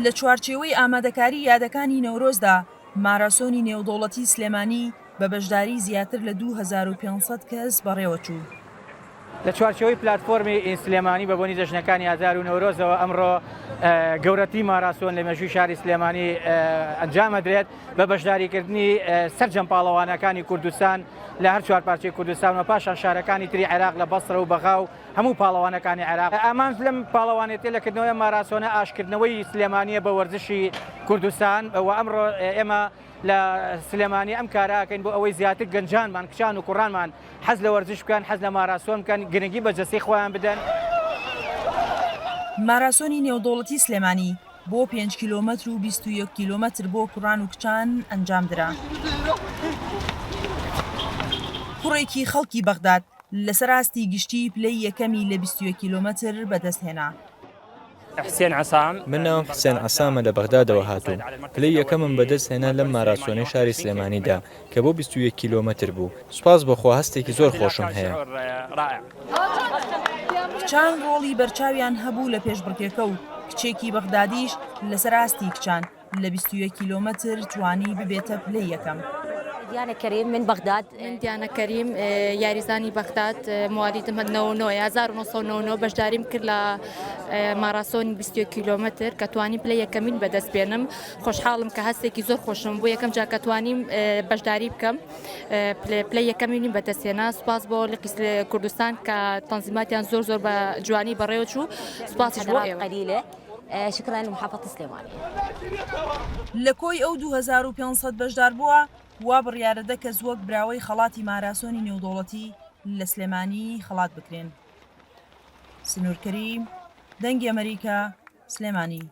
لە چوارچێوەی ئامادەکاری یادەکانی نەورۆزدا ماراسۆنی نێودەوڵەتی سلێمانی بە بەشداری زیاتر لە 2500 کەس بەڕێوەچوو. لە چوارچێوەی پلتفۆرمی سلێمانی بە بۆنی جەژنەکانی ئازار و نەورۆزەوە ئەمڕۆ گەورەتی ماراسۆن لە مێژووی شاری سلێمانی ئەنجامەدرێت بە بەشداریکردنی سەرجەم پاڵەوانەکانی کوردستان لە هەر چوار پارچەی کوردستان و پاشان شارەکانی تری عێراق لە بەسڕە و بەغاو هەموو پاڵەوانەکانی عێراق. ئامان لەم پاڵەوانێتی لەکردنەوەی ماراسۆنە ئاشکردنەوەی سلێمانیە بە وەرزشی کوردستان و ئەمڕۆ ئێمە لە سلێمانی ئەم کاراکەین بۆ ئەوەی زیاتر گەنجانمان کچان و کوڕانمان حەز لە وەرزش بکەن، حەز لە ماراسۆن بکەن، گرنگی بە جەستەی خۆیان بدەن. ماراسۆنی نێودەوڵەتی سلێمانی بۆ 5 کیلۆمەتر و 21 کیلۆمەتر بۆ کوڕان و کچان ئەنجامدرا. کوڕێکی خەڵکی بەغداد لەسەر ئاستی گشتی پلەی یەکەمی لە 21 کیلۆمەتر بەدەستهێنا. من ناوم حسێن عەسامە لە بەغدادەوە هاتووم. پلەی یەکەمم بەدەستهێنا لەم ماراسۆنەی شاری سلێمانیدا کە بۆ 21 کیلۆمەتر بوو. سوپاس بەخوا، هەستێکی زۆر خۆشم هەیە. کچان ڕۆڵی بەرچاویان هەبوو لە پێشبڕکێکە و کچێکی بەغدادیش لەسەر ئاستی کچان لە 21 کیلۆمەتر توانی ببێتە پلەی یەکەم. دیانە کەریم من بەغداد دیانە کەریم یاریزانی بەغداد موالیدم 1999 بەشداریم کرد لە ماراسۆنی 21 کیلۆمەتر کە توانیم پلەی یەکەمین بەدەست بێنم. خۆشحاڵم کە هەستێکی زۆر خۆشم بۆ یەکەم جا کە توانیم بەشداری بکەم پلەی یەکەمینی بەدەستێنا. سوپاس بۆ لقیس کوردستان کە تەنزیماتیان زۆر بە جوانی بەڕێوەچوو. سوپاسیش بۆ ئێوە. شكرا لمحافظة سليمانية. لە کۆی ئەو 2500 بەشدار بووە وا بڕیارە دەکە وەک براوەی خەڵاتی ماراسۆنی نێودەوڵەتی لە سلێمانی خەڵات بکرێن. سنوور کەریم، دەنگی ئەمریکا، سلێمانی.